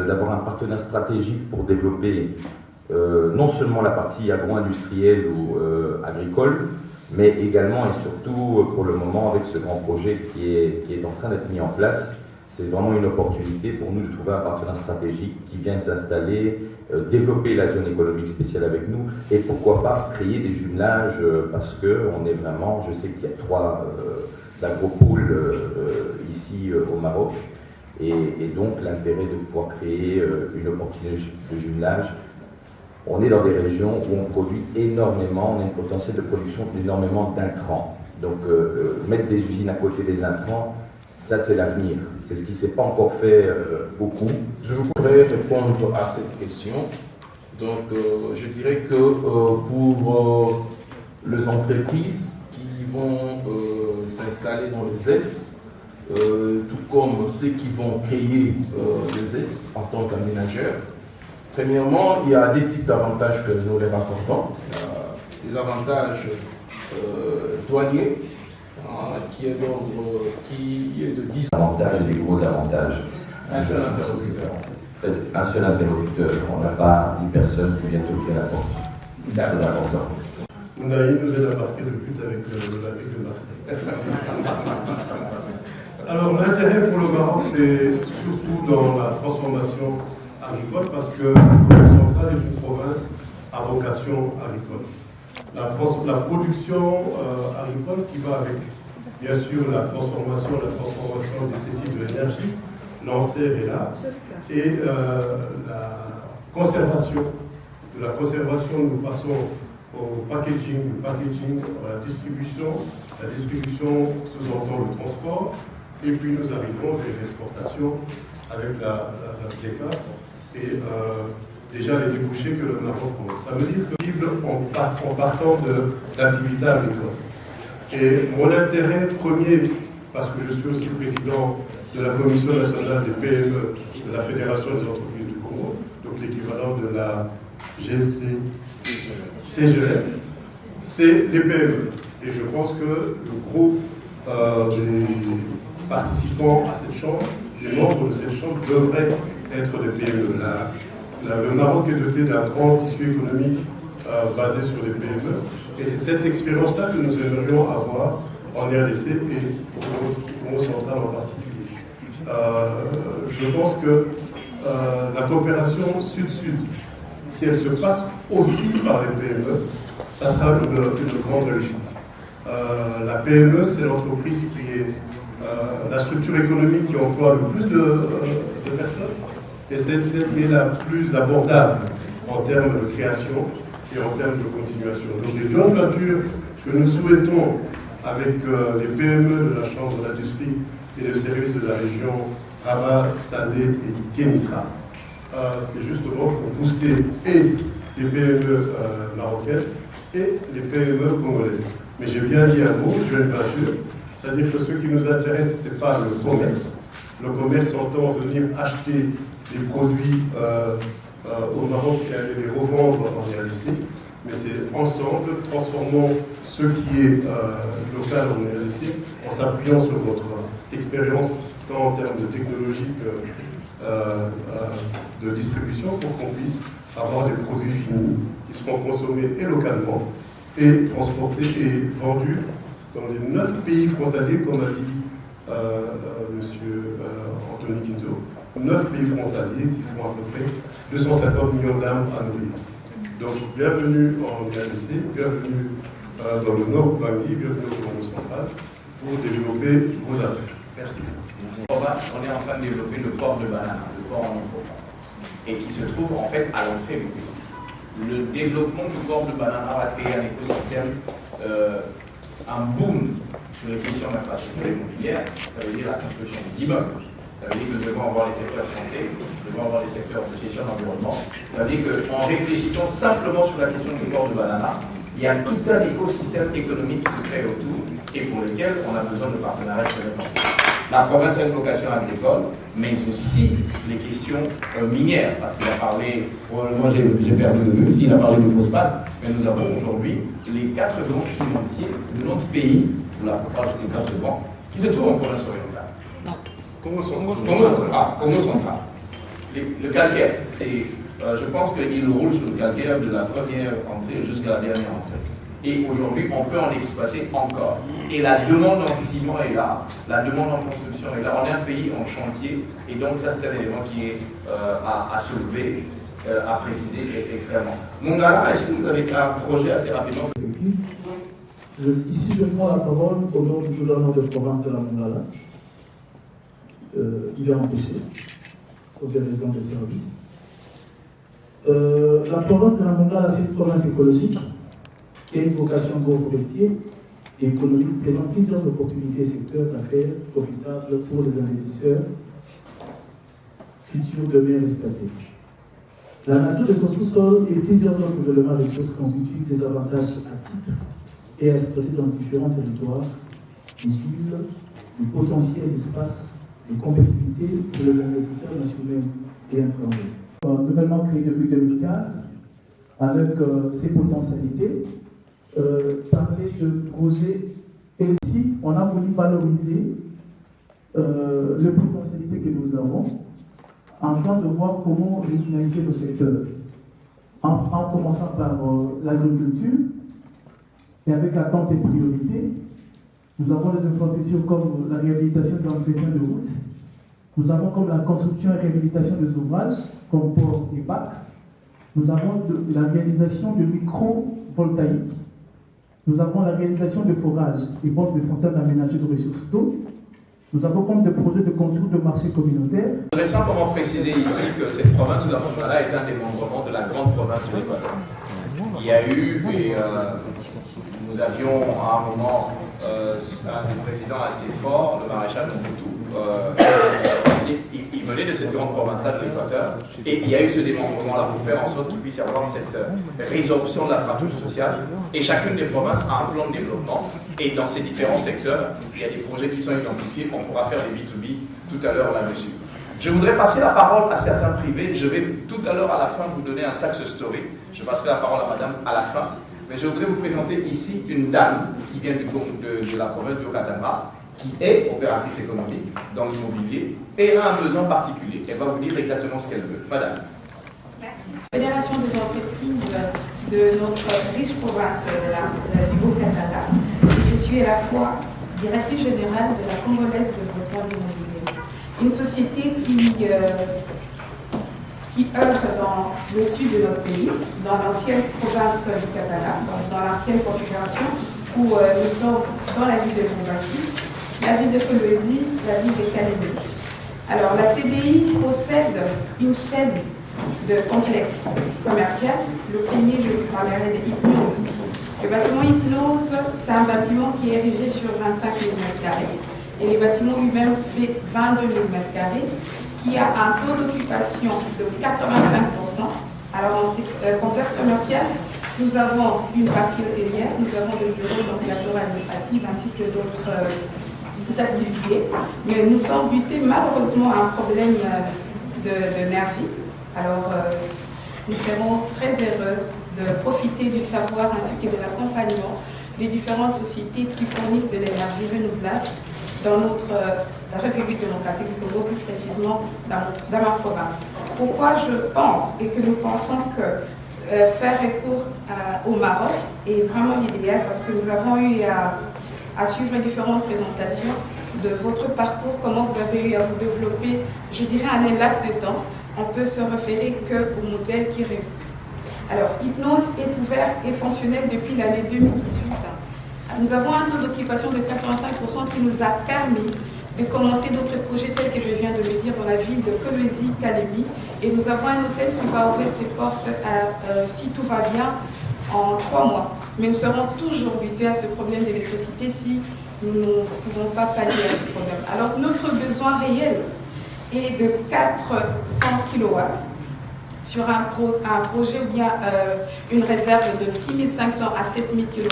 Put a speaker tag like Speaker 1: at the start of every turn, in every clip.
Speaker 1: d'avoir un partenaire stratégique pour développer non seulement la partie agro-industrielle ou agricole, mais également et surtout pour le moment avec ce grand projet qui est en train d'être mis en place. C'est vraiment une opportunité pour nous de trouver un partenaire stratégique qui vient s'installer, développer la zone économique spéciale avec nous et pourquoi pas créer des jumelages parce qu'on est vraiment, je sais qu'il y a 3 agropôles ici au Maroc et donc l'intérêt de pouvoir créer une opportunité de jumelage. On est dans des régions où on produit énormément, on a un potentiel de production d'énormément d'intrants. Donc mettre des usines à côté des intrants, ça c'est l'avenir. C'est ce qui ne s'est pas encore fait beaucoup.
Speaker 2: Je voudrais répondre à cette question. Donc je dirais que pour les entreprises qui vont s'installer dans les S, tout comme ceux qui vont créer les S en tant qu'aménageurs, premièrement, il y a des types d'avantages que nous leur accordons. Des avantages douaniers, qui est de 10
Speaker 1: avantages et des gros avantages.
Speaker 2: Un seul interlocuteur.
Speaker 1: Un seul interlocuteur. On n'a pas 10 personnes qui viennent toquer à la porte. C'est important.
Speaker 3: Ounaï nous aide à marquer le but avec l'Olympique de Marseille. Alors l'intérêt pour le Maroc, c'est surtout dans la transformation agricole parce que le central est une province à vocation agricole. La production agricole qui va avec, bien sûr, la transformation nécessite de l'énergie, l'enserre est là, et la conservation. De la conservation, nous passons au packaging, à la distribution. La distribution sous-entend le transport, et puis nous arrivons vers l'exportation avec la FDECA et déjà les débouchés que le Maroc pose. Ça veut dire que en partant de l'activité agricole. Et mon intérêt premier, parce que je suis aussi président de la Commission nationale des PME de la Fédération des entreprises du Congo, donc l'équivalent de la CGF, c'est les PME. Et je pense que le groupe des participants à cette chambre, les membres de cette chambre devraient être des PME. Le Maroc est doté d'un grand tissu économique basé sur les PME. Et c'est cette expérience-là que nous aimerions avoir en RDC et au Congo central en particulier. Je pense que la coopération sud-sud, si elle se passe aussi par les PME, ça sera une grande réussite. La PME, c'est l'entreprise qui est la structure économique qui emploie le plus de personnes et c'est celle qui est la plus abordable en termes de création et en termes de continuation. Donc les joint ventures que nous souhaitons avec les PME de la Chambre d'industrie et de services de la région Rabat, Salé et Kénitra, c'est justement pour booster et les PME marocaines et les PME congolaises. Mais j'ai bien dit un mot, joint venture, c'est-à-dire que ce qui nous intéresse, ce n'est pas le commerce. Le commerce entend venir acheter des produits au Maroc et aller les revendre en RDC, mais c'est ensemble, transformons ce qui est local en RDC en s'appuyant sur votre expérience, tant en termes de technologie que de distribution, pour qu'on puisse avoir des produits finis qui seront consommés et localement et transportés et vendus dans les 9 pays frontaliers, comme a dit M. Anthony Quinto, 9 pays frontaliers qui font à peu près 250 millions d'âmes à nourrir. Donc, bienvenue en RDC, bienvenue dans le nord Bangui, bienvenue au Congo central pour développer vos affaires. Merci.
Speaker 4: On est en train de développer le port de Banana, le port en Ontario, et qui se trouve en fait à l'entrée du pays. Le développement du port de Banana va créer un écosystème, un boom sur les questions d'infrastructure immobilière, ça veut dire la construction d'immeubles. Ça veut dire que nous devons avoir les secteurs santé, nous devons avoir les secteurs de gestion d'environnement. Ça veut dire qu'en réfléchissant simplement sur la question du port de Banana, il y a tout un écosystème économique qui se crée autour et pour lequel on a besoin de partenariats très importants. La province a une vocation agricole, mais aussi les questions minières, parce qu'il a parlé, moi j'ai perdu de vue, il a parlé du phosphate, mais nous avons aujourd'hui les 4 grands cimentiers de notre pays, pour la plupart des 4 bancs, qui se trouvent en province orientale. Congo central. Le calcaire, je pense qu'il roule sur le calcaire de la première entrée jusqu'à la dernière entrée. Et aujourd'hui, on peut en exploiter encore. Et la demande en ciment est là, la demande en construction est là. On est un pays en chantier, et donc ça, c'est un élément qui est à soulever, à préciser extrêmement. Mongala, est-ce que vous avez un projet assez rapidement?
Speaker 5: Ici, je prends la parole au nom du gouvernement de province de la Mongala. Il est empêché, pour des raisons de service. La province de la Mongala, c'est une province écologique qui a une vocation agroforestière et économique, présente plusieurs opportunités secteurs d'affaires profitables pour les investisseurs futurs demain exploités. La nature de son sous-sol et plusieurs autres éléments de ressources constituent des avantages à titre et à exploiter dans différents territoires, des villes, du potentiel d'espace, de compétitivité pour les investisseurs nationaux et étrangers. Nouvellement créé depuis 2015, avec ses potentialités, parler de projet, et ici, on a voulu valoriser les potentialités que nous avons, afin de voir comment régionaliser le secteur. En commençant par l'agriculture, et avec attente et priorité, nous avons des infrastructures comme la réhabilitation de l'entretien de routes, nous avons comme la construction et réhabilitation des ouvrages, comme port et bac, nous avons la réalisation de micro-voltaïques, nous avons la réalisation de forages et vente de fontaines aménagées de ressources d'eau, nous avons comme des projets de construction de marchés communautaires.
Speaker 4: Je voudrais simplement préciser ici que cette province de la Mongala est un démembrement de la grande province de l'Équateur. Il y a eu, et nous avions à un moment un des présidents assez fort, le maréchal Mobutu, il venait de cette grande province-là de l'Équateur, et il y a eu ce démembrement-là pour faire en sorte qu'il puisse y avoir cette résorption de la fracture sociale. Et chacune des provinces a un plan de développement, et dans ces différents secteurs, il y a des projets qui sont identifiés, on pourra faire des B2B tout à l'heure là-dessus. Je voudrais passer la parole à certains privés. Je vais tout à l'heure à la fin vous donner un success story. Je passerai la parole à madame à la fin. Mais je voudrais vous présenter ici une dame qui vient de la province du Haut-Katanga, qui est opératrice économique dans l'immobilier et a un besoin particulier. Elle va vous dire exactement ce qu'elle veut. Madame.
Speaker 6: Merci. Fédération des entreprises de notre riche province du Haut-Katanga. Je suis à la fois directrice générale de la Congolaise de Développement Immobilier. Une société qui œuvre dans le sud de notre pays, dans l'ancienne province du Katanga, dans l'ancienne configuration, où nous sommes dans la ville de Mombaki, la ville de Kolwezi, la ville de Kalemi. Alors la CDI possède une chaîne de complexes commerciaux. Le premier, je vous parlerai de Hypnose. Le bâtiment Hypnose, c'est un bâtiment qui est érigé sur 25 000 m². Et le bâtiment lui-même fait 22 000 m², qui a un taux d'occupation de 85%. Alors, dans ce complexe commercial, nous avons une partie hôtelière, nous avons des bureaux, donc la tour administrative, ainsi que d'autres activités. Mais nous sommes butés malheureusement à un problème d'énergie. Alors, nous serons très heureux de profiter du savoir ainsi que de l'accompagnement des différentes sociétés qui fournissent de l'énergie renouvelable dans la République démocratique du Congo, plus précisément dans ma province. Pourquoi je pense et que nous pensons que faire recours au Maroc est vraiment l'idéal, parce que nous avons eu à suivre différentes présentations de votre parcours, comment vous avez eu à vous développer, je dirais, en un laps de temps. On peut se référer qu'au modèle qui réussit. Alors, Hypnose est ouvert et fonctionnel depuis l'année 2018. Nous avons un taux d'occupation de 85% qui nous a permis de commencer d'autres projets tels que je viens de le dire dans la ville de Kolwezi, Kalemi. Et nous avons un hôtel qui va ouvrir ses portes, si tout va bien, en 3 mois. Mais nous serons toujours butés à ce problème d'électricité si nous ne pouvons pas pallier à ce problème. Alors notre besoin réel est de 400 kW sur un projet ou bien une réserve de 6500 à 7000 kW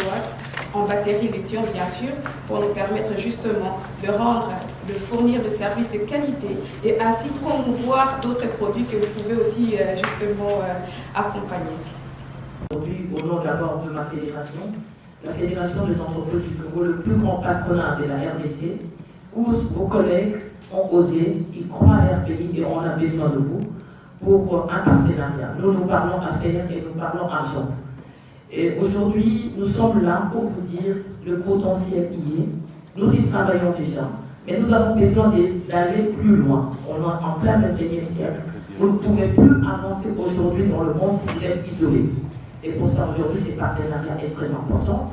Speaker 6: en batterie lithium, bien sûr, pour nous permettre justement de fournir des services de qualité et ainsi promouvoir d'autres produits que vous pouvez aussi justement accompagner.
Speaker 7: Aujourd'hui, au nom d'abord de ma fédération, la Fédération des entreprises du Congo, le plus grand patronat de la RDC, où vos collègues ont osé, ils croient à leur pays et on a besoin de vous pour un partenariat. Nous parlons affaires et nous parlons argent. Et aujourd'hui, nous sommes là pour vous dire le potentiel y est. Nous y travaillons déjà, mais nous avons besoin d'aller plus loin. On est en plein 21e siècle. Vous ne pouvez plus avancer aujourd'hui dans le monde si vous êtes isolé. C'est pour ça aujourd'hui, ces partenariats est très important.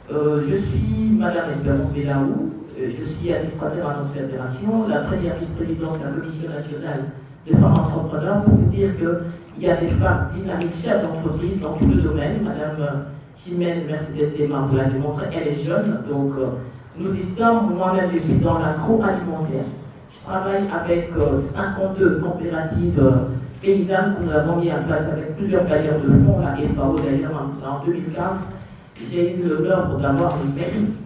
Speaker 7: Je suis Madame Espérance Bélaou, je suis administrateur à notre fédération, la première vice-présidente de la Commission nationale de femmes entrepreneurs, pour vous dire qu'il y a des femmes dynamiques, chefs d'entreprise dans tout le domaine. Madame Chimène Mercedes-Emma vous l'a démontré, elle est jeune, donc nous y sommes. Moi-même, je suis dans l'agroalimentaire. Je travaille avec 52 coopératives paysannes que nous avons mis en place avec plusieurs bailleurs de fonds, la FAO d'ailleurs en 2015. J'ai eu l'honneur d'avoir le mérite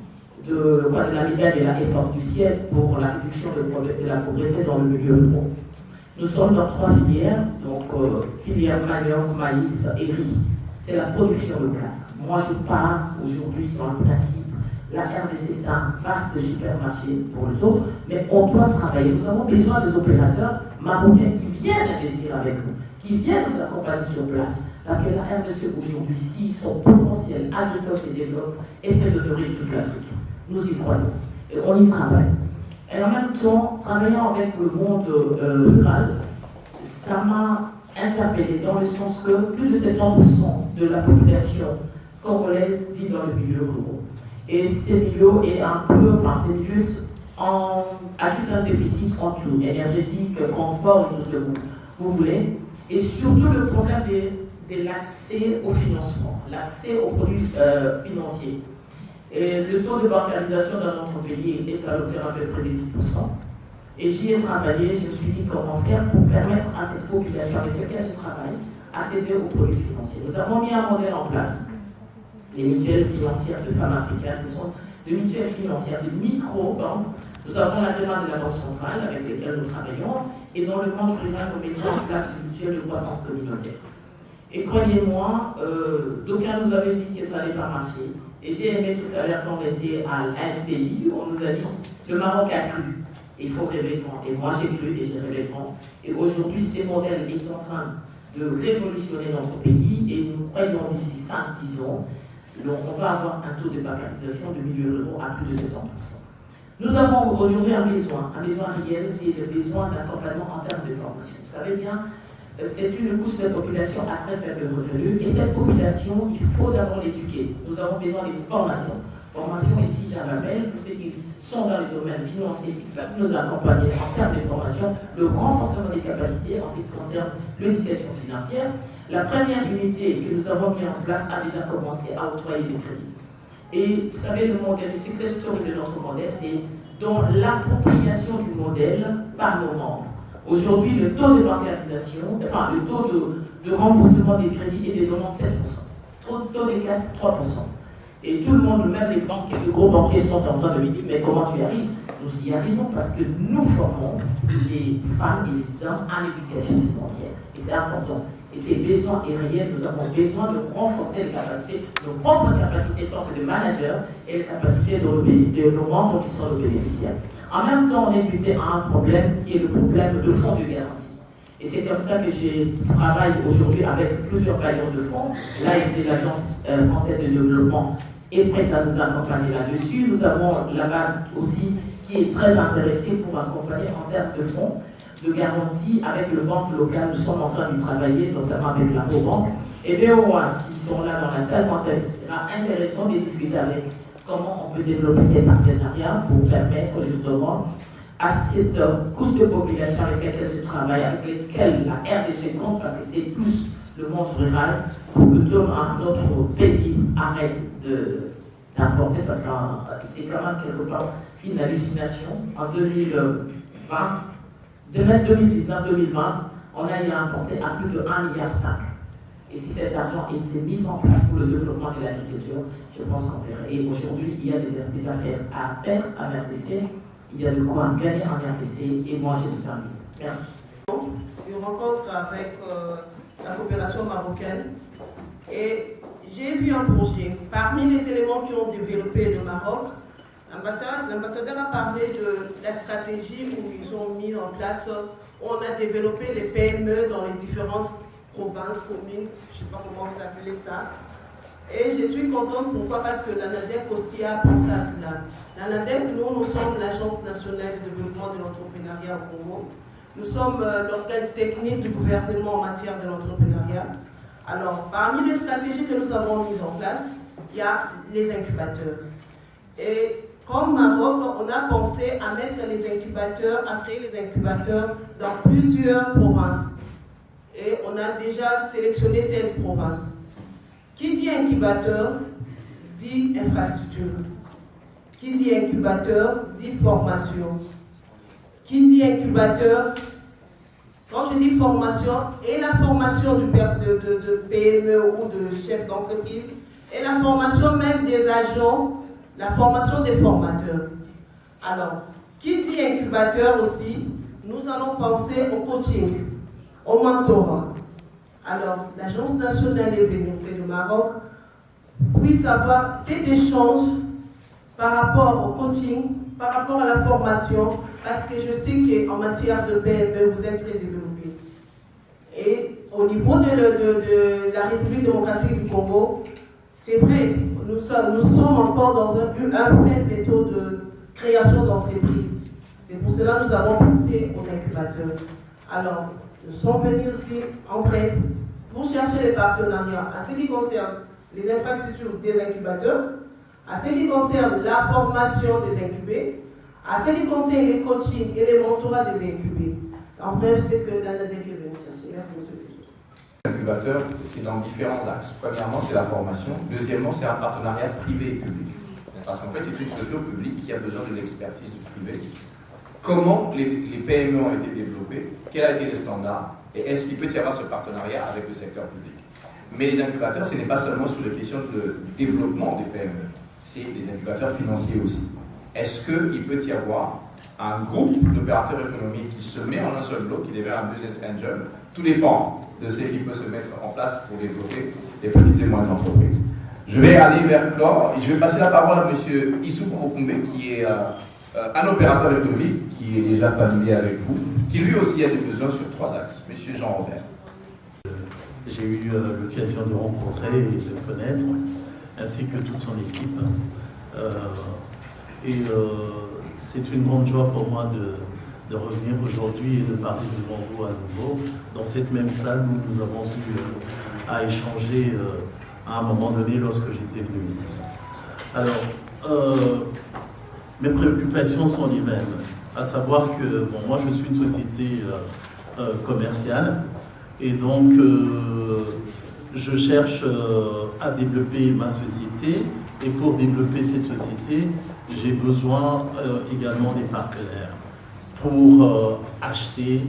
Speaker 7: de la médaille de la FAO du siège pour la réduction de la pauvreté dans le milieu rural. Nous sommes dans 3 filières, donc filière manioc, maïs et riz. C'est la production locale. Moi, je pars aujourd'hui dans le principe. La RDC, c'est un vaste supermarché pour les autres, mais on doit travailler. Nous avons besoin des opérateurs marocains qui viennent investir avec nous, qui viennent nous accompagner sur place. Parce que la RDC aujourd'hui, si son potentiel agricole se développe, est prêt de nourrir toute l'Afrique. Nous y croyons. Et on y travaille. Et en même temps, travaillant avec le monde rural, ça m'a interpellé dans le sens que plus de 70% de la population congolaise vit dans le milieu rural. Et ces milieux accusent un déficit en tout, énergétique, transport et tout ce que vous voulez. Et surtout le problème de l'accès au financement, l'accès aux produits financiers. Et le taux de bancarisation dans notre pays est à l'auteur à peu près de 10%. Et j'y ai travaillé, je me suis dit comment faire pour permettre à cette population avec laquelle je travaille d'accéder aux produits financiers. Nous avons mis un modèle en place. Les mutuelles financières de femmes africaines, ce sont des mutuelles financières, des micro-banques. Nous avons l'agrément de la Banque centrale avec lesquelles nous travaillons, et dans le monde rural, nous mettons en place des mutuelles de croissance communautaire. Et croyez-moi, d'aucuns nous avaient dit que ça n'allait pas marcher. Et j'ai aimé tout à l'heure quand on était à l'AMCI, on nous a dit le Maroc a cru. Et il faut rêver grand. Et moi j'ai cru et j'ai rêvé grand. Et aujourd'hui, ces modèles est en train de révolutionner notre pays, et nous croyons d'ici 5-10 ans, on va avoir un taux de bancarisation de milieu rural à plus de 70%. Nous avons aujourd'hui un besoin réel, c'est le besoin d'accompagnement en termes de formation. Vous savez bien, c'est une couche de population à très faible revenu, et cette population, il faut d'abord l'éduquer. Nous avons besoin de formations. Formation ici, j'en rappelle, pour ceux qui sont dans les domaines financiers, qui peuvent nous accompagner en termes de formation, le renforcement des capacités en ce qui concerne l'éducation financière. La première unité que nous avons mis en place a déjà commencé à octroyer des crédits. Et vous savez, le modèle, le success story de notre modèle, c'est dans l'appropriation du modèle par nos membres. Aujourd'hui, le taux de bancarisation, enfin le taux de remboursement des crédits est de 97%. Taux de casse, 3%. Et tout le monde, même les banquiers, les gros banquiers sont en train de me dire, mais comment tu y arrives? Nous y arrivons parce que nous formons les femmes et les hommes en éducation financière. Et c'est important. Et ces besoins est réel. Nous avons besoin de renforcer les capacités, nos propres capacités tant que de managers et les capacités de nos membres qui sont nos bénéficiaires. En même temps, on est buté à un problème qui est le problème de fonds de garantie. Et c'est comme ça que je travaille aujourd'hui avec plusieurs bailleurs de fonds. L'Agence française de développement est prête à nous accompagner là-dessus. Nous avons la BAD aussi qui est très intéressée pour accompagner en termes de fonds de garantie avec le banque local. Nous sommes en train de travailler, notamment avec la Banque. Et BOA, s'ils sont là dans la salle, ça sera intéressant de discuter avec comment on peut développer ces partenariats pour permettre justement à cette couche de population avec laquelle je travaille, avec laquelle la RDC compte, parce que c'est plus le monde rural, pour que notre pays arrête d'importer, parce que c'est quand même quelque part une hallucination. En 2020, de même 2019-2020, on a eu à importer à plus de 1,5 milliard. Et si cet argent était mis en place pour le développement de l'agriculture, je pense qu'on ferait. Et aujourd'hui, il y a des affaires à faire à RDC. Il y a de quoi gagner en RDC et manger de service. Merci.
Speaker 8: Une rencontre avec la coopération marocaine et j'ai vu un projet. Parmi les éléments qui ont développé le Maroc, l'ambassadeur a parlé de la stratégie où ils ont mis en place On a développé les PME dans les différentes provinces, communes, je ne sais pas comment vous appelez ça. Et je suis contente, pourquoi? Parce que l'ANADEC aussi a pensé à cela. L'ANADEC, nous sommes l'Agence nationale de développement de l'entrepreneuriat au Congo. Nous sommes l'organe technique du gouvernement en matière de l'entrepreneuriat. Alors, parmi les stratégies que nous avons mises en place, il y a les incubateurs. Et comme Maroc, on a pensé à mettre les incubateurs, à créer les incubateurs dans plusieurs provinces. Et on a déjà sélectionné 16 provinces. Qui dit incubateur, dit infrastructure. Qui dit incubateur, dit formation. Qui dit incubateur, quand je dis formation, et la formation de PME ou de chef d'entreprise, et la formation même des agents, la formation des formateurs. Alors, qui dit incubateur aussi, nous allons penser au coaching, au mentorat. Alors, l'Agence nationale est venue auprès du Maroc puisse avoir cet échange par rapport au coaching, par rapport à la formation, parce que je sais qu'en matière de PME, vous êtes très développés. Et au niveau de la République démocratique du Congo, c'est vrai, nous sommes encore dans un faible méthode de création d'entreprises. C'est pour cela que nous avons pensé aux incubateurs. Alors, nous sommes venus aussi, en bref, pour chercher les partenariats à ce qui concerne les infrastructures des incubateurs, à ce qui concerne la formation des incubés, à ce qui concerne les coachings et les mentorats des incubés. En bref, c'est que l'ANADEC est venue chercher. Merci, monsieur le président.
Speaker 4: L'incubateur, c'est dans différents axes. Premièrement, c'est la formation. Deuxièmement, c'est un partenariat privé et public. Parce qu'en fait, c'est une structure publique qui a besoin de l'expertise du privé. Comment les PME ont été développées, quels ont été les standards, et est-ce qu'il peut y avoir ce partenariat avec le secteur public. Mais les incubateurs, ce n'est pas seulement sur les questions de développement des PME, c'est des incubateurs financiers aussi. Est-ce qu'il peut y avoir un groupe d'opérateurs économiques qui se met en un seul bloc, qui devient un business angel? Tout dépend de ce qui peut se mettre en place pour développer les petites et moyennes entreprises. Je vais aller vers Clore et je vais passer la parole à M. Issouf Okoumbe, qui est un opérateur économique qui est déjà familier avec vous, qui lui aussi a des besoins sur 3 axes. Monsieur Jean Robert.
Speaker 9: J'ai eu l'occasion de rencontrer et de connaître, ainsi que toute son équipe. C'est une grande joie pour moi de revenir aujourd'hui et de parler devant vous à nouveau dans cette même salle où nous avons eu à échanger à un moment donné lorsque j'étais venu ici. Alors, mes préoccupations sont les mêmes, à savoir que moi je suis une société commerciale et donc je cherche à développer ma société, et pour développer cette société, j'ai besoin également des partenaires pour acheter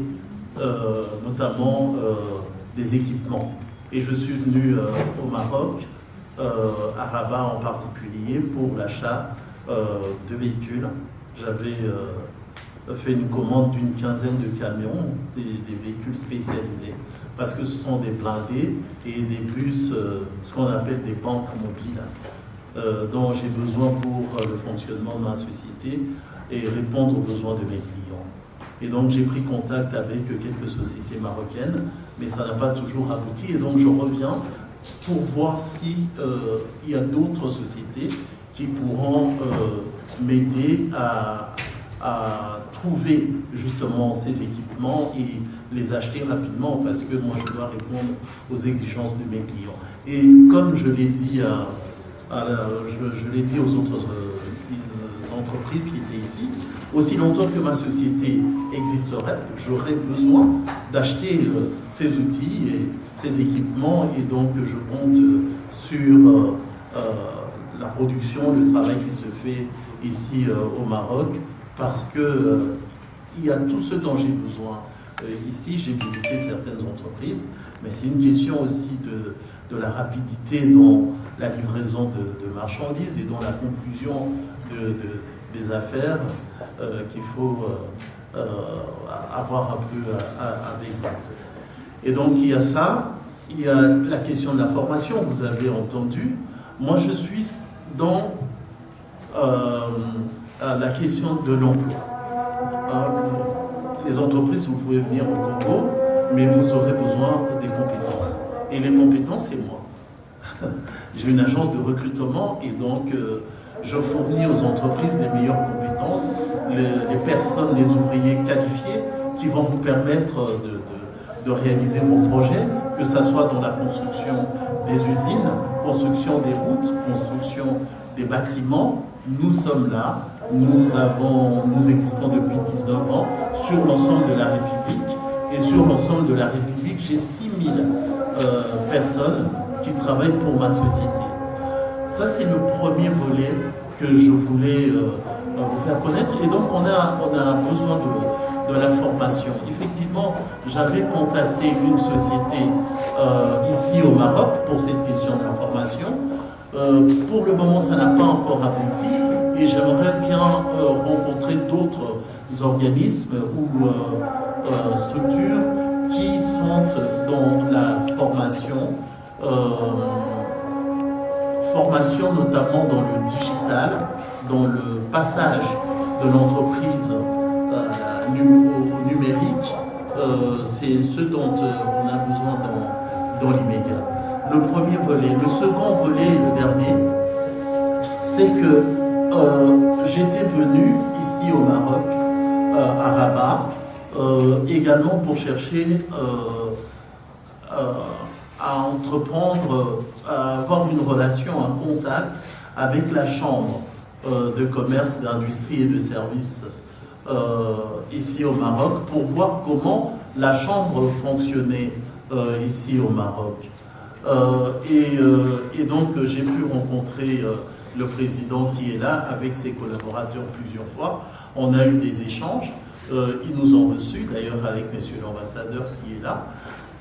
Speaker 9: notamment des équipements. Et je suis venu au Maroc, à Rabat en particulier, pour l'achat de véhicules. J'avais fait une commande d'une quinzaine de camions, des véhicules spécialisés, parce que ce sont des blindés et des bus, ce qu'on appelle des banques mobiles, dont j'ai besoin pour le fonctionnement de ma société et répondre aux besoins de mes clients. Et donc j'ai pris contact avec quelques sociétés marocaines, mais ça n'a pas toujours abouti, et donc je reviens pour voir s'il y a d'autres sociétés qui pourront m'aider à trouver justement ces équipements et les acheter rapidement, parce que moi je dois répondre aux exigences de mes clients. Et comme je l'ai dit je l'ai dit aux autres entreprises qui étaient ici, aussi longtemps que ma société existerait, j'aurai besoin d'acheter ces outils et ces équipements, et donc je compte sur la production, le travail qui se fait ici au Maroc, parce que il y a tout ce dont j'ai besoin. Ici, j'ai visité certaines entreprises, mais c'est une question aussi de la rapidité dans la livraison de marchandises et dans la conclusion des affaires qu'il faut avoir un peu avec vous. Et donc, il y a ça, il y a la question de la formation, vous avez entendu. Moi, je suis dans la question de l'emploi. les entreprises, vous pouvez venir au Congo, mais vous aurez besoin des compétences. Et les compétences, c'est moi. J'ai une agence de recrutement et donc je fournis aux entreprises les meilleures compétences, les personnes, les ouvriers qualifiés qui vont vous permettre de réaliser vos projets, que ce soit dans la construction des usines, construction des routes, construction des bâtiments. Nous sommes là, nous existons depuis 19 ans sur l'ensemble de la République. Et sur l'ensemble de la République, j'ai 6000 personnes qui travaillent pour ma société. Ça, c'est le premier volet que je voulais vous faire connaître. Et donc, on a besoin de la formation. Effectivement, j'avais contacté une société ici au Maroc pour cette question d'information. Pour le moment, ça n'a pas encore abouti et j'aimerais bien rencontrer d'autres organismes ou structures qui sont dans la formation, formation notamment dans le digital, dans le passage de l'entreprise au numérique. C'est ce dont on a besoin dans l'immédiat. Le premier volet. Le second volet, le dernier, c'est que j'étais venu ici au Maroc, à Rabat, également pour chercher à entreprendre, à avoir une relation, un contact avec la Chambre de commerce, d'industrie et de services ici au Maroc, pour voir comment la Chambre fonctionnait ici au Maroc. Et donc j'ai pu rencontrer le président qui est là avec ses collaborateurs plusieurs fois. On a eu des échanges, ils nous ont reçus d'ailleurs avec monsieur l'ambassadeur qui est là.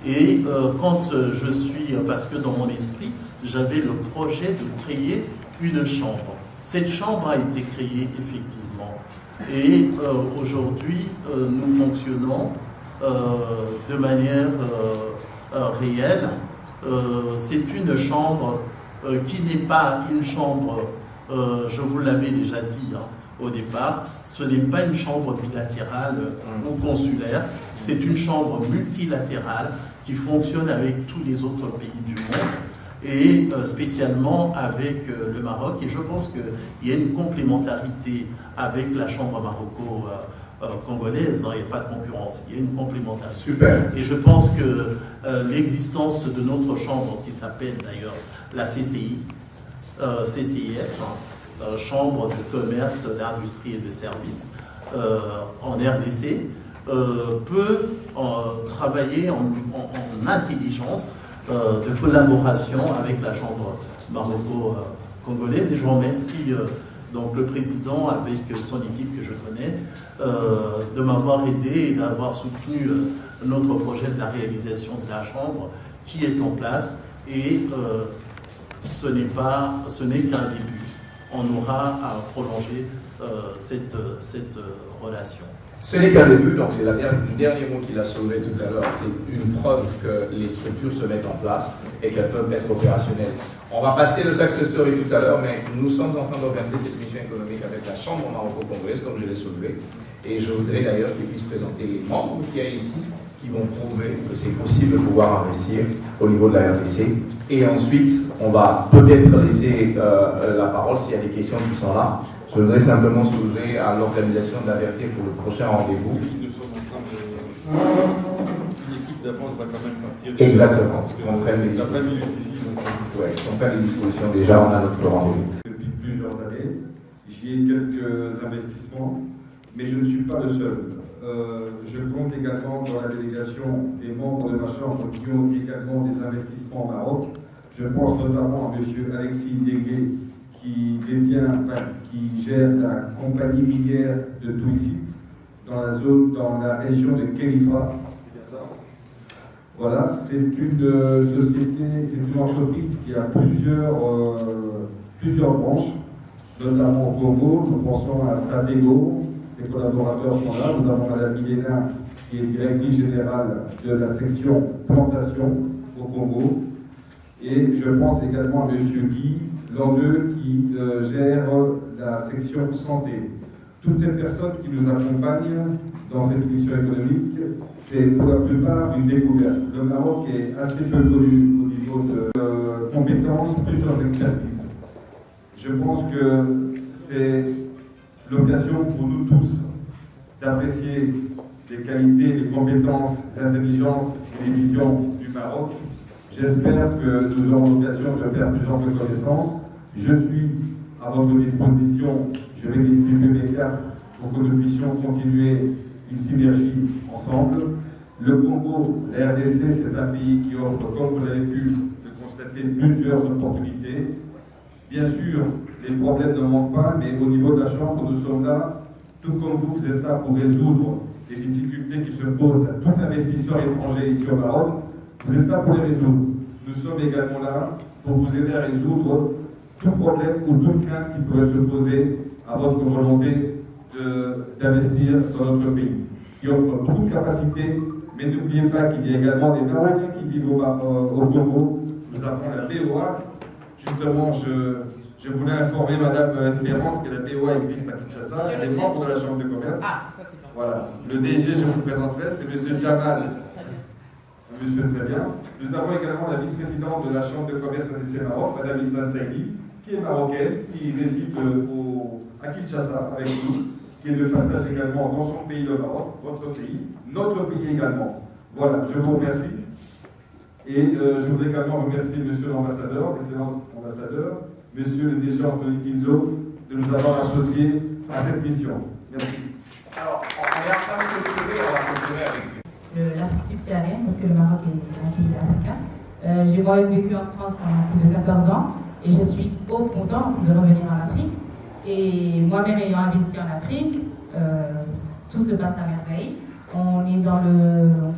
Speaker 9: Et quand je suis, parce que dans mon esprit, j'avais le projet de créer une chambre. Cette chambre a été créée effectivement. Et aujourd'hui, nous fonctionnons de manière réelle. C'est une chambre qui n'est pas une chambre, je vous l'avais déjà dit au départ, ce n'est pas une chambre bilatérale ou consulaire, c'est une chambre multilatérale qui fonctionne avec tous les autres pays du monde et spécialement avec le Maroc. Et je pense qu'il y a une complémentarité avec la chambre maroco-congolaise, il n'y a pas de concurrence, il y a une complémentarité.
Speaker 4: Super.
Speaker 9: Et je pense que l'existence de notre chambre, qui s'appelle d'ailleurs la CCI, CCIS, Chambre de commerce, d'industrie et de services en RDC, peut travailler en intelligence de collaboration avec la Chambre maroco-congolaise. Et je remercie donc le président avec son équipe que je connais de m'avoir aidé et d'avoir soutenu notre projet de la réalisation de la Chambre qui est en place. Et ce n'est qu'un début. On aura à prolonger cette relation.
Speaker 4: Ce n'est qu'un début, donc c'est le dernier mot qu'il a soulevé tout à l'heure, c'est une preuve que les structures se mettent en place et qu'elles peuvent être opérationnelles. On va passer le success story tout à l'heure, mais nous sommes en train d'organiser cette mission économique avec la Chambre maroco-congolaise, comme je l'ai soulevé, et je voudrais d'ailleurs qu'ils puissent présenter les membres qu'il y a ici, qui vont prouver que c'est possible de pouvoir investir au niveau de la RDC. Et ensuite, on va peut-être laisser la parole s'il y a des questions qui sont là. Je voudrais simplement soulever à l'organisation d'avertir pour le prochain rendez-vous.
Speaker 10: Une équipe d'avance va quand même partir.
Speaker 4: Exactement.
Speaker 10: On prenne
Speaker 4: les dispositions déjà, on a notre rendez-vous.
Speaker 10: Depuis plusieurs années, j'ai quelques investissements, mais je ne suis pas le seul. Je compte également dans la délégation des membres de ma chambre qui ont également des investissements au Maroc. Je pense notamment à M. Alexis Dégué, qui gère la compagnie minière de Touissit dans la région de Kelifa. Voilà, c'est une société, c'est une entreprise qui a plusieurs branches, notamment au Congo. Nous pensons à Stratego, ses collaborateurs sont là. Nous avons Mme Milena, qui est directrice générale de la section plantation au Congo. Et je pense également à M. Guy Landeux, qui gère la section santé. toutes ces personnes qui nous accompagnent dans cette mission économique, c'est pour la plupart une découverte. Le Maroc est assez peu connu au niveau de compétences, plusieurs expertises. Je pense que c'est l'occasion pour nous tous d'apprécier les qualités, les compétences, les intelligences et les visions du Maroc. J'espère que nous aurons l'occasion de faire plusieurs reconnaissances. Je suis à votre disposition. Je vais distribuer mes cartes pour que nous puissions continuer une synergie ensemble. Le Congo, la RDC, c'est un pays qui offre, comme vous l'avez pu le constater, plusieurs opportunités. Bien sûr, les problèmes ne manquent pas, mais au niveau de la Chambre, nous sommes là, tout comme vous êtes là pour résoudre les difficultés qui se posent à tout investisseur étranger ici au Maroc. Vous êtes là pour les résoudre. Nous sommes également là pour vous aider à résoudre tout problème ou toute crainte qui pourrait se poser à votre volonté d'investir dans notre pays, qui offre beaucoup de capacités, mais n'oubliez pas qu'il y a également des Marocains qui vivent au Congo. Nous avons la BOA. Justement, je voulais informer Madame Espérance que la BOA existe à Kinshasa. Elle est membre de la Chambre de commerce. Voilà. Le DG, je vous présenterai, c'est M. Jamal. Monsieur, très bien. Nous avons également la vice-présidente de la Chambre de commerce ADC Maroc, Madame Issa Saïdi, qui est marocaine, qui réside à Kinshasa avec nous, qui est de passage également dans son pays, le Maroc, votre pays, notre pays également. Voilà, je vous remercie. Et je voudrais également remercier Monsieur l'ambassadeur, l'excellence ambassadeur, Monsieur le DG Anthony Kinzo, de nous avoir associés à cette mission. Merci.
Speaker 4: Alors, on est en train de clôturer, on va clôturer avec vous.
Speaker 11: L'Afrique subsaharienne, parce que le Maroc est un pays africain. J'ai moi-même vécu en France pendant plus de 14 ans et je suis contente de revenir en Afrique. Et moi-même ayant investi en Afrique, tout se passe à merveille. On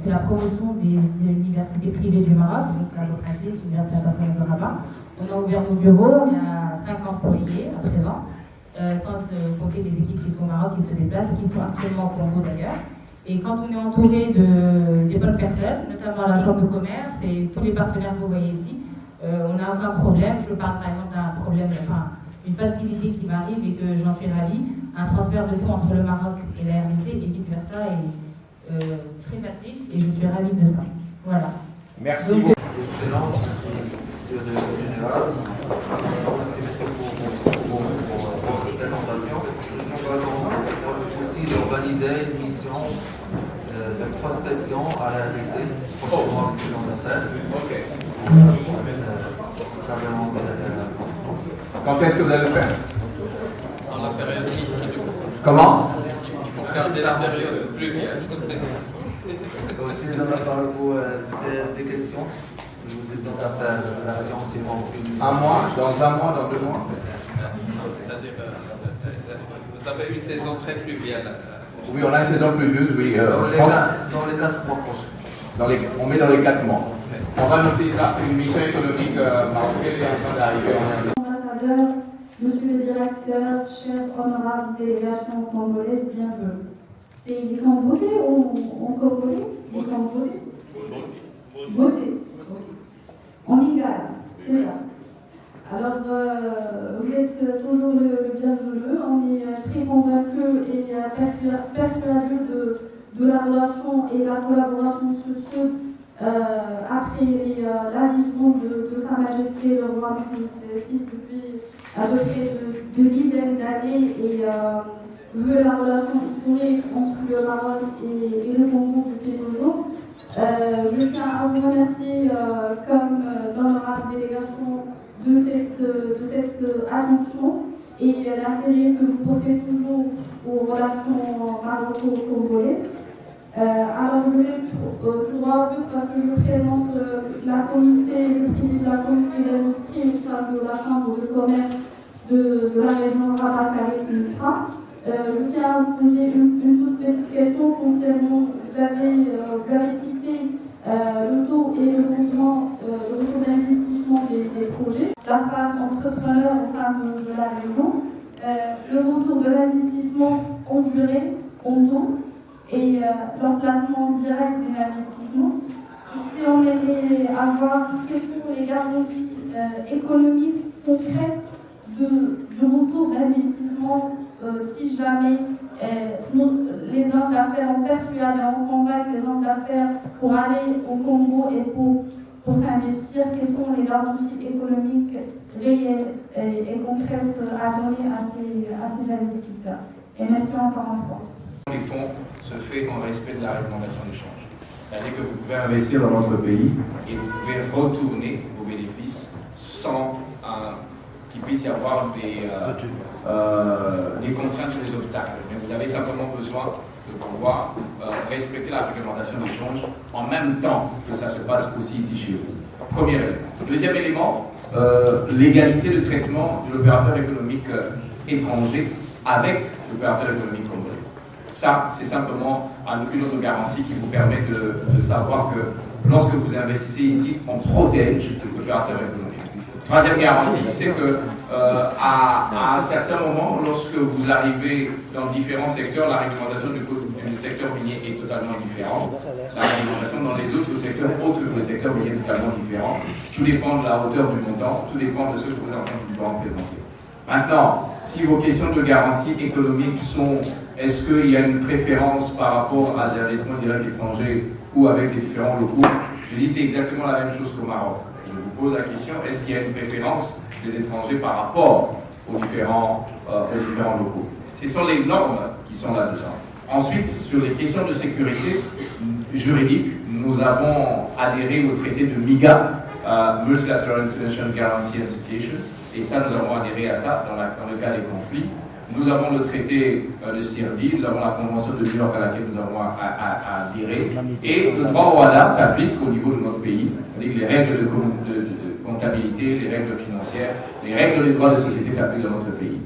Speaker 11: fait la promotion des universités privées du Maroc, donc à l'Oprasis, l'Université de Rabat. On a ouvert nos bureaux, on a 5 employés à présent, sans compter les équipes qui sont au Maroc, qui se déplacent, qui sont actuellement au Congo d'ailleurs. Et quand on est entouré des bonnes personnes, notamment la Chambre de commerce et tous les partenaires que vous voyez ici, on n'a aucun problème. Je parle par exemple d'un problème, une facilité qui m'arrive et que j'en suis ravie. Un transfert de fonds entre le Maroc et la RDC et vice-versa est très facile et je suis ravie de ça. Voilà.
Speaker 4: Merci beaucoup.
Speaker 12: Excellence, monsieur le général. Merci pour votre présentation. Nous allons aussi organiser une mission de prospection à la RDC, prochainement avec les gens d'affaires.
Speaker 4: Ok.
Speaker 12: Ça vraiment
Speaker 4: quand est-ce que vous allez le faire?
Speaker 12: dans la période qui nous...
Speaker 4: Comment?
Speaker 12: Il faut garder la période pluviale. Aussi, nous allons parler pour des questions. Nous étions à faire la région aussi pour
Speaker 4: un mois, dans 2 mois.
Speaker 12: C'est-à-dire, vous avez une saison très pluviale.
Speaker 4: Oui, on a une saison pluvieuse, oui.
Speaker 12: Dans les 4 mois prochains.
Speaker 4: On met dans les 4 mois. On va noter ça, une mission économique marocaine est en train d'arriver en
Speaker 13: Ambassadeur, monsieur le directeur, chère honorable délégation congolaise, bienvenue. C'est les Congolais ou Congolais? Les Congolais? Voter. On y gagne, c'est ça. Alors, vous êtes toujours le bienvenu. On est très convaincus et persuadés de la relation et la collaboration sud-sud après la vision de Sa Majesté le roi Mohamed VI depuis à peu près de dizaines d'années et vu la relation historique entre le Maroc et le Congo depuis toujours. Je tiens à vous remercier comme l'honorable délégation de cette attention et l'intérêt que vous portez toujours aux relations maroco-congolaises. Alors je vais tout droit au but parce que je présente je préside la communauté d'industrie au sein de la Chambre de commerce de la région Rabat-Calais-Ultra. Je tiens à vous poser une toute petite question concernant, vous avez cité le taux et le montant, le taux d'investissement des projets. La femme entrepreneur au sein de la région, le retour de l'investissement en durée, en taux, et l'emplacement direct des investissements. Si on aimerait avoir quelles sont les garanties économiques concrètes du retour d'investissement si jamais les hommes d'affaires ont persuadé, ont convaincu les hommes d'affaires pour aller au Congo et pour s'investir, quelles sont les garanties économiques réelles et concrètes à donner à ces investisseurs? Et merci encore une fois.
Speaker 4: Les fonds se fait en respect de la réglementation d'échange. C'est-à-dire que vous pouvez investir dans notre pays et vous pouvez retourner vos bénéfices sans qu'il puisse y avoir des contraintes ou des obstacles. Mais vous avez simplement besoin de pouvoir respecter la réglementation d'échange en même temps que ça se passe aussi ici chez vous. Premier élément. Deuxième élément, l'égalité de traitement de l'opérateur économique étranger avec l'opérateur économique congolais. Ça, c'est simplement une autre garantie qui vous permet de savoir que lorsque vous investissez ici, on protège l'opérateur économique. Troisième garantie, c'est que à un certain moment, lorsque vous arrivez dans différents secteurs, la réglementation du secteur minier est totalement différente. La réglementation dans les autres secteurs, autres que le secteur minier, est totalement différente. Tout dépend de la hauteur du montant, tout dépend de ce que vous êtes en train de pouvoir implémenter. Maintenant, si vos questions de garantie économique sont est-ce qu'il y a une préférence par rapport à des investissements directs étrangers ou avec les différents locaux, je dis c'est exactement la même chose qu'au Maroc. Je vous pose la question, est-ce qu'il y a une préférence des étrangers par rapport aux différents locaux? Ce sont les normes qui sont là-dedans. Ensuite, sur les questions de sécurité juridique, nous avons adhéré au traité de MIGA, Multilateral International Guarantee Association, et ça, nous avons adhéré à ça dans le cas des conflits. Nous avons le traité de Sirdi, nous avons la convention de New York à laquelle nous avons adhéré, et le droit OHADA s'applique au niveau de notre pays, c'est-à-dire les règles de comptabilité, les règles financières, les règles des droits de société s'appliquent dans notre pays.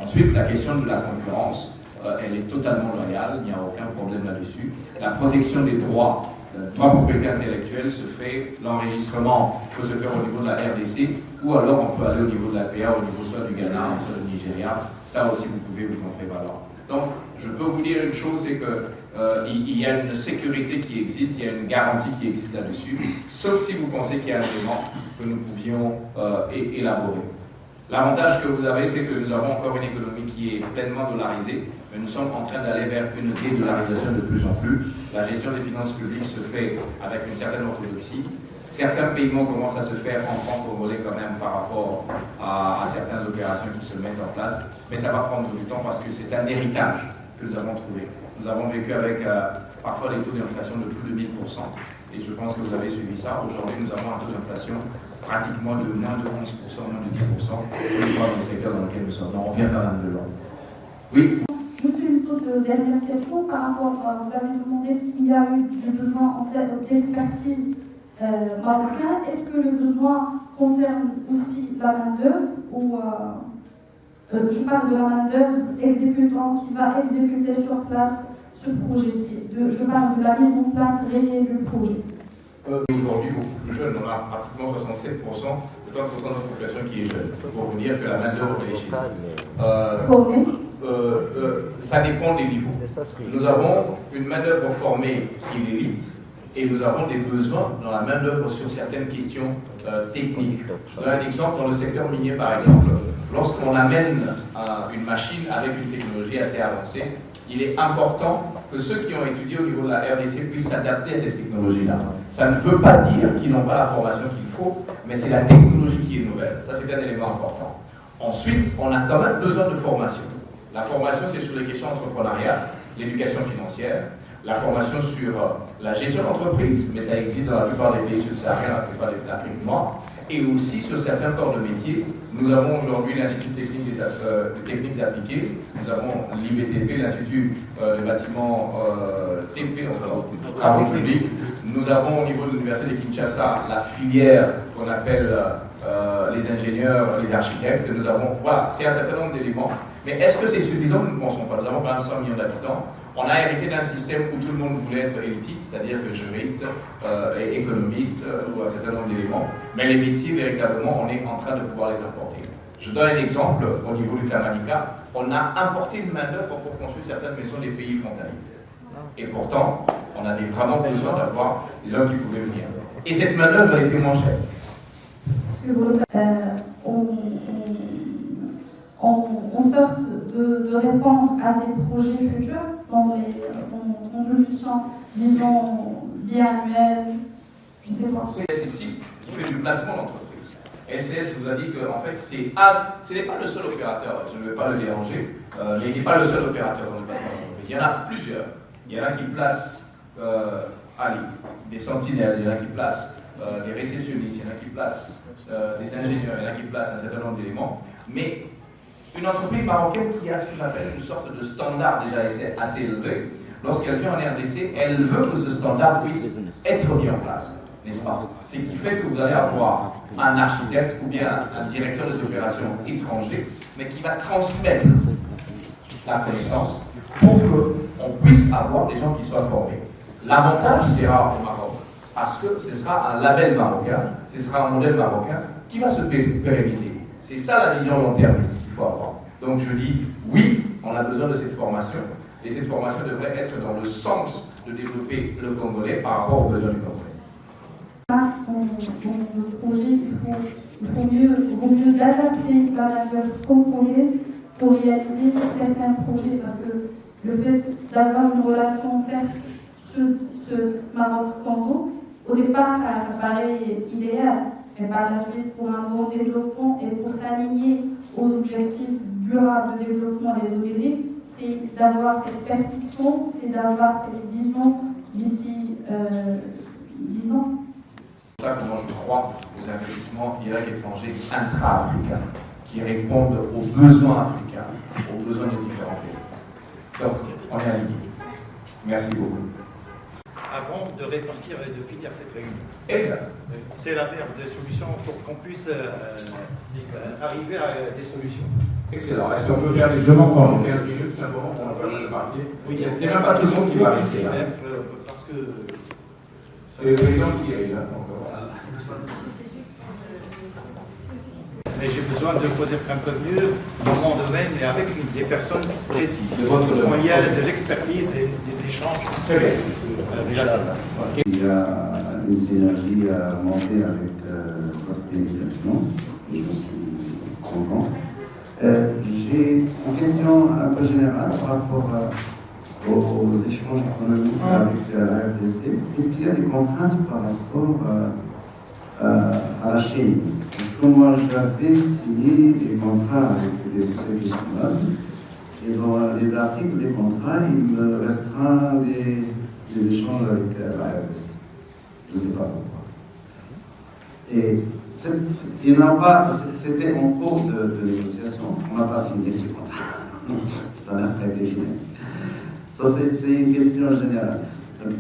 Speaker 4: Ensuite, la question de la concurrence, elle est totalement loyale, il n'y a aucun problème là-dessus. La protection des droits de propriété intellectuelle se fait, l'enregistrement peut se faire au niveau de la RDC, ou alors on peut aller au niveau de la PA, au niveau soit du Ghana, soit du Nigeria. Ça aussi, vous pouvez vous en prévaloir. Donc, je peux vous dire une chose, c'est qu'il y a une sécurité qui existe, il y a une garantie qui existe là-dessus, sauf si vous pensez qu'il y a un élément que nous pouvions élaborer. L'avantage que vous avez, c'est que nous avons encore une économie qui est pleinement dollarisée, mais nous sommes en train d'aller vers une dédollarisation de plus en plus. La gestion des finances publiques se fait avec une certaine orthodoxie. Certains paiements commencent à se faire en francs congolais quand même par rapport à certaines opérations qui se mettent en place, mais ça va prendre du temps parce que c'est un héritage que nous avons trouvé. Nous avons vécu avec parfois des taux d'inflation de plus de 1000%, et je pense que vous avez suivi ça. Aujourd'hui, nous avons un taux d'inflation pratiquement de moins de 11%, moins de 10%, dans le secteur dans lequel nous sommes. Donc on vient quand même de loin. Oui.
Speaker 13: Juste une toute dernière question par rapport, vous avez demandé s'il y a eu du besoin en termes d'expertise marocain. Est-ce que le besoin concerne aussi la main-d'œuvre ou je parle de la main-d'œuvre exécutant qui va exécuter sur place ce projet? Je parle de la mise en place réelle du projet.
Speaker 4: Aujourd'hui, beaucoup plus jeunes, on a pratiquement 67%, de 30% de la population qui est jeune. Pour vous dire que la main-d'œuvre est chez nous. Ça dépend des niveaux. Nous avons une main-d'œuvre formée qui est l'élite, et nous avons des besoins dans la main-d'œuvre sur certaines questions techniques. Je donne un exemple dans le secteur minier, par exemple. Lorsqu'on amène une machine avec une technologie assez avancée, il est important que ceux qui ont étudié au niveau de la RDC puissent s'adapter à cette technologie-là. Ça ne veut pas dire qu'ils n'ont pas la formation qu'il faut, mais c'est la technologie qui est nouvelle. Ça, c'est un élément important. Ensuite, on a quand même besoin de formation. La formation, c'est sur les questions entrepreneuriales, l'éducation financière, la formation sur la gestion d'entreprise, mais ça existe dans la plupart des pays subsahariens, la plupart des l'Afrique noire, et aussi sur certains corps de métier. Nous avons aujourd'hui l'Institut technique de techniques appliquées, nous avons l'IBTP, l'Institut de bâtiments TP, travaux publics. Nous avons au niveau de l'Université de Kinshasa la filière qu'on appelle les ingénieurs, les architectes. Nous avons, voilà, c'est un certain nombre d'éléments. Mais est-ce que c'est suffisant? Nous ne pensons pas. Nous avons quand même 100 millions d'habitants. On a hérité d'un système où tout le monde voulait être élitiste, c'est-à-dire que juriste, économiste, ou un certain nombre d'éléments. Mais les métiers, véritablement, on est en train de pouvoir les importer. Je donne un exemple au niveau du Tamanika. On a importé une main-d'œuvre pour construire certaines maisons des pays frontaliers. Et pourtant, on avait vraiment besoin d'avoir des gens qui pouvaient venir. Et cette main-d'œuvre, elle était moins chère.
Speaker 13: On sort de de répondre à ces projets futurs dans les consultations, disons, biannuelles, je ne sais pas.
Speaker 4: C'est ici qui fait du placement d'entreprise. SCS vous a dit que en fait, ce n'est pas le seul opérateur, je ne vais pas le déranger, mais il n'est pas le seul opérateur dans le placement d'entreprise. Il y en a plusieurs. Il y en a qui placent des sentinelles, il y en a qui placent des réceptionnistes, il y en a qui placent des ingénieurs, il y en a qui placent un certain nombre d'éléments. Mais une entreprise marocaine qui a ce qu'on appelle une sorte de standard déjà assez élevé, lorsqu'elle vient en RDC, elle veut que ce standard puisse être mis en place, n'est-ce pas? Ce qui fait que vous allez avoir un architecte ou bien un directeur des opérations étranger, mais qui va transmettre la connaissance pour qu'on puisse avoir des gens qui soient formés. L'avantage sera au Maroc, parce que ce sera un label marocain, ce sera un modèle marocain qui va se pérenniser. C'est ça la vision long terme qu'il faut avoir. Donc je dis oui, on a besoin de cette formation, et cette formation devrait être dans le sens de développer le Congolais par rapport aux besoins du Congolais.
Speaker 13: Dans le projet, il vaut mieux d'adapter la main-d'œuvre congolaise pour réaliser certains projets, parce que le fait d'avoir une relation, certes, ce Maroc-Congo, au départ, ça paraît idéal, mais par la suite, pour un bon développement et pour s'aligner aux objectifs durables de développement des ODD, c'est d'avoir cette perspective, c'est d'avoir cette vision d'ici 10 ans.
Speaker 4: C'est pour ça que moi je crois aux investissements directs étrangers intra-africains qui répondent aux besoins africains, aux besoins des différents pays. Donc, on est aligné. Merci beaucoup.
Speaker 14: Avant de répartir et de finir cette réunion.
Speaker 4: Exact.
Speaker 14: C'est la meilleure des solutions pour qu'on puisse arriver à des solutions.
Speaker 4: Excellent. Est-ce qu'on peut faire des demandes pendant 15 minutes simplement pour ne pas repartir? Oui, c'est même pas tout le monde qui va rester là.
Speaker 14: Parce que
Speaker 4: c'est le président qui est là.
Speaker 14: Mais j'ai besoin de connaître un peu mieux dans mon domaine, mais avec des personnes précises. Quand il y a de l'expertise et des échanges.
Speaker 4: Très bien.
Speaker 15: Il y a une synergie à monter avec votre délégation. Je suis content. J'ai une question un peu générale par rapport aux échanges économiques avec la RDC. Est-ce qu'il y a des contraintes par rapport à la Chine? Parce que moi, j'avais signé des contrats avec des sociétés chinoises, et dans les articles des contrats, il me restreint des échanges avec la RDC. Je ne sais pas pourquoi. Et c'était en cours de négociation, on n'a pas signé ce contrat. Ça n'a pas été fini. Ça, c'est une question générale.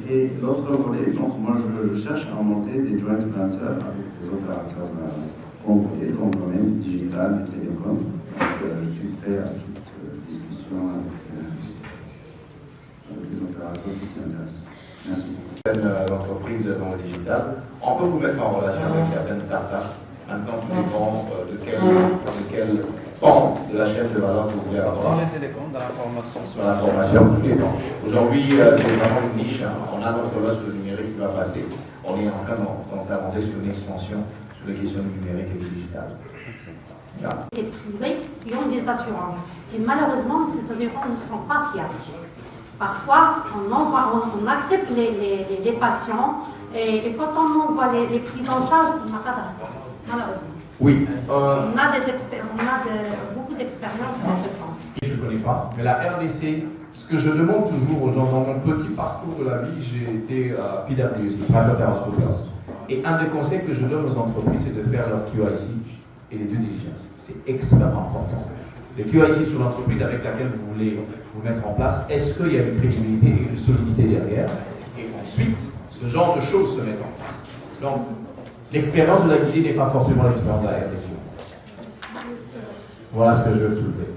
Speaker 15: Et l'autre volet, donc moi je cherche à monter des joint ventures avec des opérateurs congolais, comme même digital et télécom. Donc je suis prêt à toute discussion avec les opérateurs qui s'y intéressent. Merci beaucoup.
Speaker 4: L'entreprise dans le digital, on peut vous mettre en relation avec certaines startups. Maintenant, tout dépend de quel pan de la chaîne de valeur que vous voulez avoir.
Speaker 14: Dans les télécoms, dans l'information.
Speaker 4: Sur l'information, tout dépend. Aujourd'hui, c'est vraiment une niche. On a notre loi sur le numérique qui va passer. On est en train d'avancer sur une expansion sur les questions du numérique et du digital.
Speaker 16: Et privés qui ont des assurances. Et malheureusement, ces assurances ne sont pas fiables. Parfois, on accepte les patients et quand on envoie les prises en charge, on n'a pas de réponse. Malheureusement.
Speaker 4: Oui.
Speaker 16: On a beaucoup d'expérience dans ce sens.
Speaker 2: Je ne connais pas, mais la RDC, ce que je demande toujours aux gens dans mon petit parcours de la vie, j'ai été à PwC, PricewaterhouseCoopers. Et un des conseils que je donne aux entreprises, c'est de faire leur QIC et les due diligence. C'est extrêmement important. Le QIC sur l'entreprise avec laquelle vous voulez vous mettre en place, est-ce qu'il y a une crédibilité et une solidité derrière? Et ensuite, ce genre de choses se mettent en place. Donc, l'expérience de la Guinée n'est pas forcément l'expérience de la RDC. Voilà ce que je veux soulever.